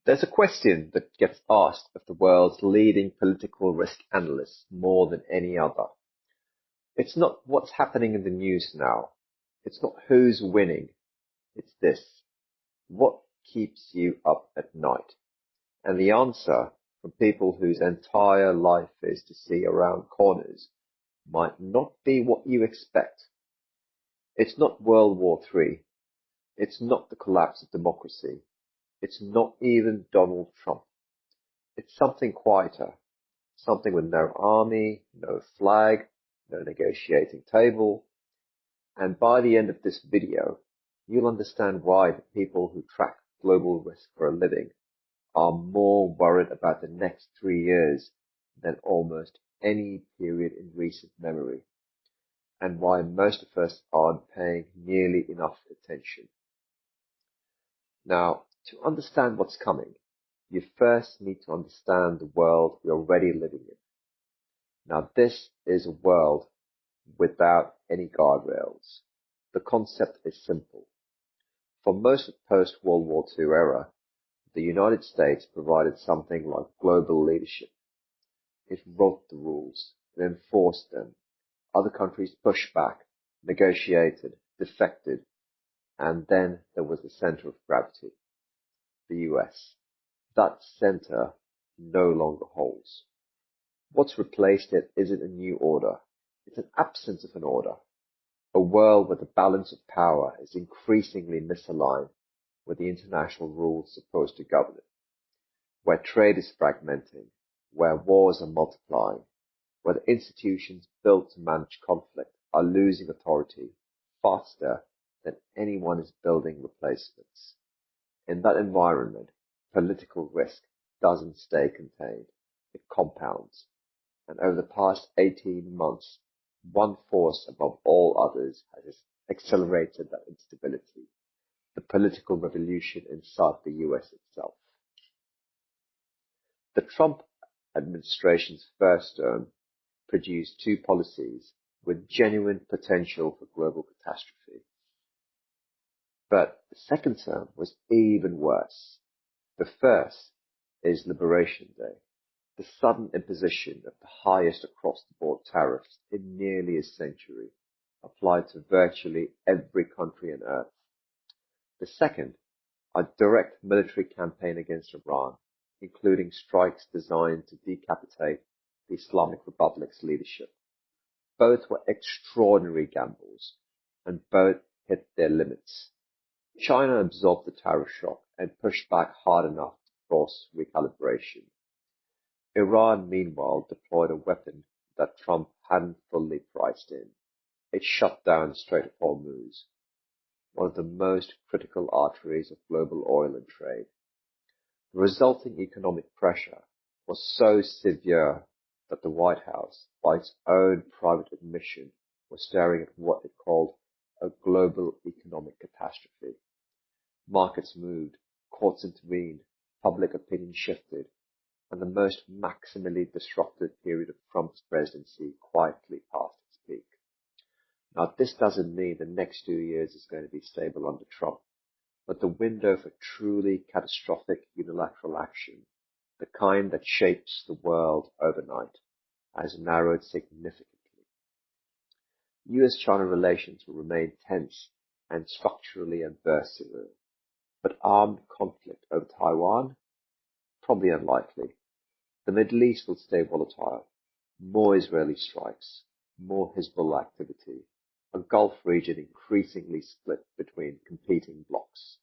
There's a question that gets asked of the world's leading political risk analysts more than any other. It's not what's happening in the news now. It's not who's winning. It's this. What keeps you up at night? And the answer, from people whose entire life is to see around corners, might not be what you expect. It's not World War III. It's not the collapse of democracy. It's not even Donald Trump. It's something quieter, something with no army, no flag, no negotiating table. And by the end of this video, you'll understand why the people who track global risk for a living are more worried about the next 3 years than almost any period in recent memory, and why most of us aren't paying nearly enough attention. Now, to understand what's coming, you first need to understand the world we're already living in. Now, this is a world without any guardrails. The concept is simple. For most of the post-World War II era, the United States provided something like global leadership. It wrote the rules, it enforced them. Other countries pushed back, negotiated, defected, and then there was the center of gravity, the US. That center no longer holds. What's replaced it isn't a new order. It's an absence of an order. A world where the balance of power is increasingly misaligned with the international rules supposed to govern it. Where trade is fragmenting, where wars are multiplying, where the institutions built to manage conflict are losing authority faster than anyone is building replacements. In that environment, political risk doesn't stay contained. It compounds. And over the past 18 months, one force above all others has accelerated that instability, the political revolution inside the US itself. The Trump administration's first term produced two policies with genuine potential for global catastrophe. But the second term was even worse. The first is Liberation Day, the sudden imposition of the highest across-the-board tariffs in nearly a century, applied to virtually every country on earth. The second, a direct military campaign against Iran, including strikes designed to decapitate the Islamic Republic's leadership. Both were extraordinary gambles, and both hit their limits. China absorbed the tariff shock and pushed back hard enough to force recalibration. Iran, meanwhile, deployed a weapon that Trump hadn't fully priced in. It shut down the Strait of Hormuz, one of the most critical arteries of global oil and trade. The resulting economic pressure was so severe that the White House, by its own private admission, was staring at what it called a global economic catastrophe. Markets moved, courts intervened, public opinion shifted, and the most maximally disruptive period of Trump's presidency quietly passed its peak. Now, this doesn't mean the next 2 years is going to be stable under Trump, but the window for truly catastrophic unilateral action, the kind that shapes the world overnight, has narrowed significantly. US-China relations will remain tense and structurally adversarial, but armed conflict over Taiwan? Probably unlikely. The Middle East will stay volatile. More Israeli strikes, more Hezbollah activity, a Gulf region increasingly split between competing blocs.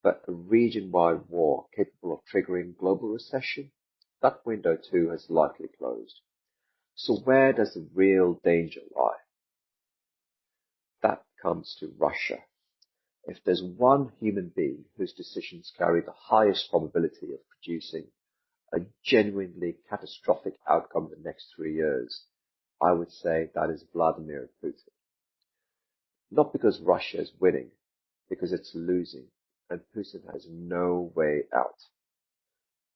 But a region-wide war capable of triggering global recession? That window too has likely closed. So where does the real danger lie? That comes to Russia. If there's one human being whose decisions carry the highest probability of producing a genuinely catastrophic outcome in the next 3 years, I would say that is Vladimir Putin. Not because Russia is winning, because it's losing, and Putin has no way out.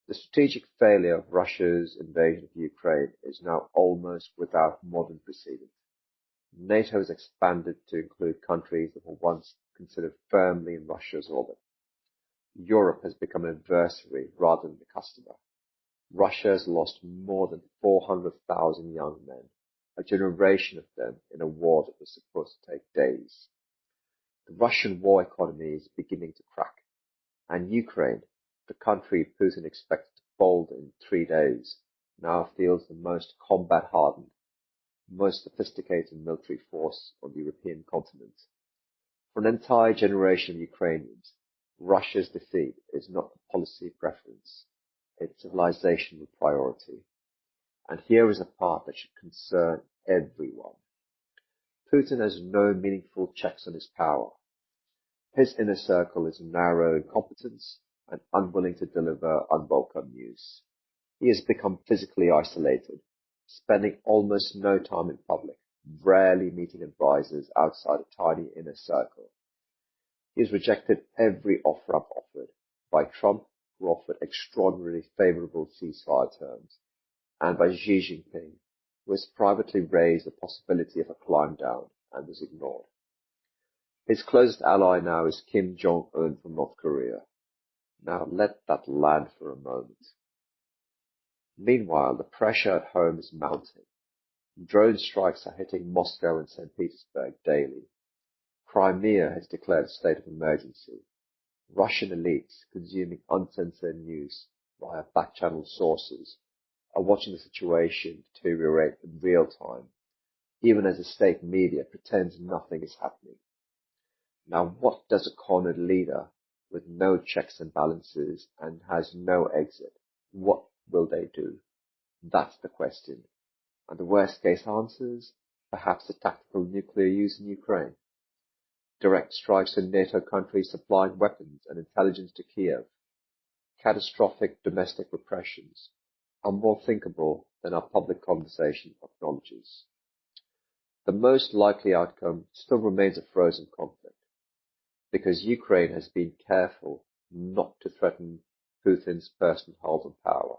The strategic failure of Russia's invasion of Ukraine is now almost without modern precedent. NATO has expanded to include countries that were once considered firmly in Russia's orbit. Europe has become an adversary rather than the customer. Russia has lost more than 400,000 young men, a generation of them in a war that was supposed to take days. The Russian war economy is beginning to crack, and Ukraine, the country Putin expected to fold in 3 days, now feels the most combat-hardened, most sophisticated military force on the European continent. For an entire generation of Ukrainians, Russia's defeat is not a policy preference, it's civilizational priority. And here is a part that should concern everyone. Putin has no meaningful checks on his power. His inner circle is narrow in competence and unwilling to deliver unwelcome news. He has become physically isolated, spending almost no time in public, rarely meeting advisors outside a tiny inner circle. He has rejected every offer-up offered by Trump, who offered extraordinarily favorable ceasefire terms, and by Xi Jinping, who has privately raised the possibility of a climb down and was ignored. His closest ally now is Kim Jong-un from North Korea. Now let that land for a moment. Meanwhile, the pressure at home is mounting. Drone strikes are hitting Moscow and St. Petersburg daily. Crimea has declared a state of emergency. Russian elites, consuming uncensored news via back-channel sources, are watching the situation deteriorate in real time, even as the state media pretends nothing is happening. Now, what does a cornered leader with no checks and balances and has no exit, what will they do? That's the question. And the worst case answers? Perhaps a tactical nuclear use in Ukraine. Direct strikes on NATO countries supplying weapons and intelligence to Kiev. Catastrophic domestic repressions are more thinkable than our public conversation acknowledges. The most likely outcome still remains a frozen conflict, because Ukraine has been careful not to threaten Putin's personal hold on power,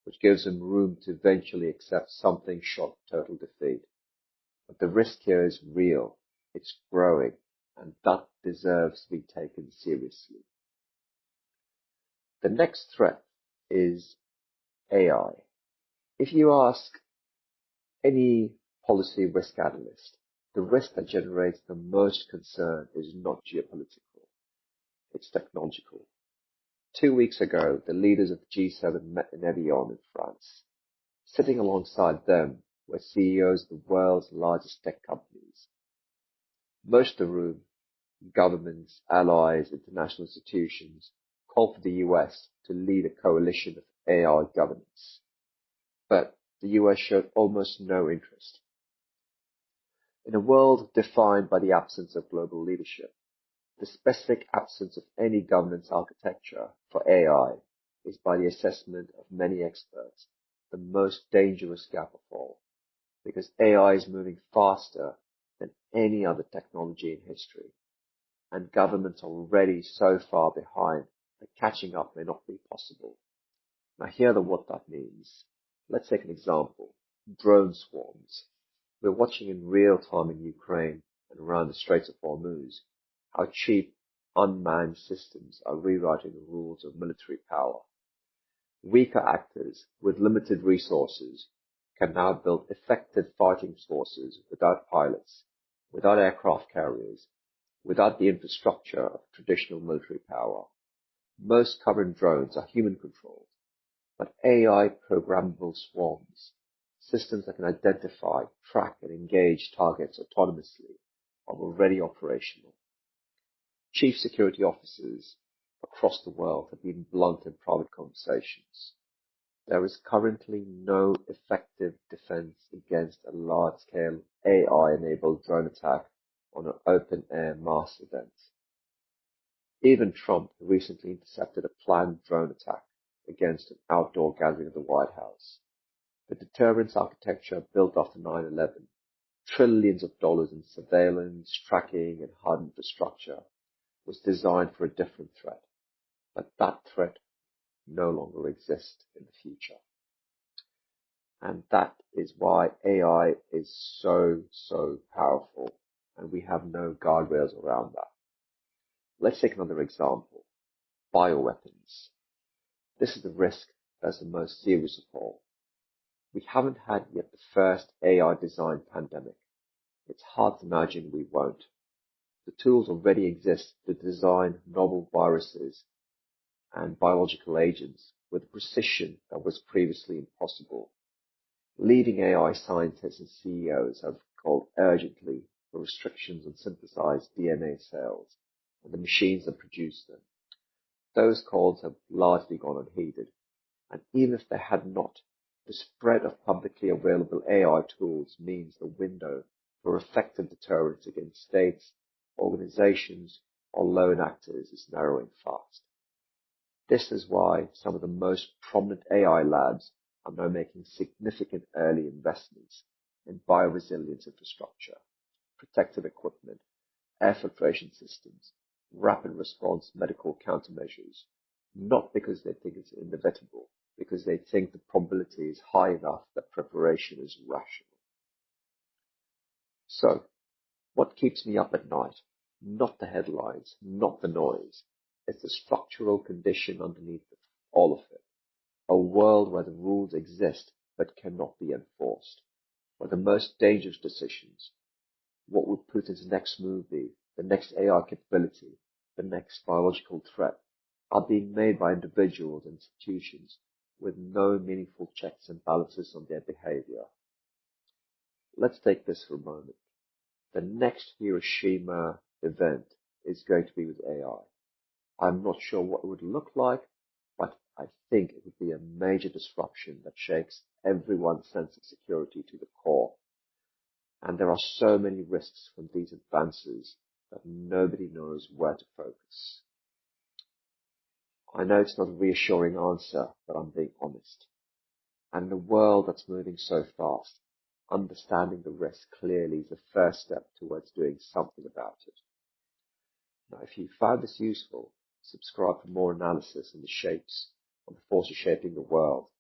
which gives him room to eventually accept something short of total defeat. But the risk here is real, it's growing, and that deserves to be taken seriously. The next threat is AI. If you ask any policy risk analyst, the risk that generates the most concern is not geopolitical, it's technological. 2 weeks ago, the leaders of G7 met in Evian in France. Sitting alongside them were CEOs of the world's largest tech companies. Most of the room, governments, allies, international institutions, called for the US to lead a coalition of AI governance. But the US showed almost no interest. In a world defined by the absence of global leadership, the specific absence of any governance architecture for AI is, by the assessment of many experts, the most dangerous gap of all, because AI is moving faster than any other technology in history, and governments are already so far behind that catching up may not be possible. Now hear what that means. Let's take an example. Drone swarms. We're watching in real time in Ukraine and around the Straits of Hormuz how cheap, unmanned systems are rewriting the rules of military power. Weaker actors with limited resources can now build effective fighting forces without pilots, without aircraft carriers, without the infrastructure of traditional military power. Most current drones are human-controlled, but AI programmable swarms, systems that can identify, track, and engage targets autonomously, are already operational. Chief security officers across the world have been blunt in private conversations. There is currently no effective defense against a large-scale AI-enabled drone attack on an open-air mass event. Even Trump recently intercepted a planned drone attack against an outdoor gathering at the White House. The deterrence architecture built after 9/11, trillions of dollars in surveillance, tracking, and hard infrastructure, was designed for a different threat, but that threat no longer exists in the future. And that is why AI is so powerful, and we have no guardrails around that. Let's take another example. bioweapons. This is the risk that's the most serious of all. We haven't had yet the first AI-designed pandemic. It's hard to imagine we won't. The tools already exist to design novel viruses and biological agents with a precision that was previously impossible. Leading AI scientists and CEOs have called urgently for restrictions on synthesized DNA cells and the machines that produce them. Those calls have largely gone unheeded, and even if they had not, the spread of publicly available AI tools means the window for effective deterrence against states, organizations, or lone actors is narrowing fast. This is why some of the most prominent AI labs are now making significant early investments in bioresilience infrastructure, protective equipment, air filtration systems, rapid response medical countermeasures, not because they think it's inevitable, because they think the probability is high enough that preparation is rational. So, what keeps me up at night? Not the headlines, not the noise. It's the structural condition underneath all of it. A world where the rules exist but cannot be enforced, where the most dangerous decisions, what would Putin's next move be, the next AI capability, the next biological threat, are being made by individuals and institutions with no meaningful checks and balances on their behavior. Let's take this for a moment. The next Hiroshima event is going to be with AI. I'm not sure what it would look like, but I think it would be a major disruption that shakes everyone's sense of security to the core. And there are so many risks from these advances that nobody knows where to focus. I know it's not a reassuring answer, but I'm being honest. And in a world that's moving so fast, understanding the risk clearly is the first step towards doing something about it. Now, if you found this useful, subscribe for more analysis on the shapes, on the forces shaping the world,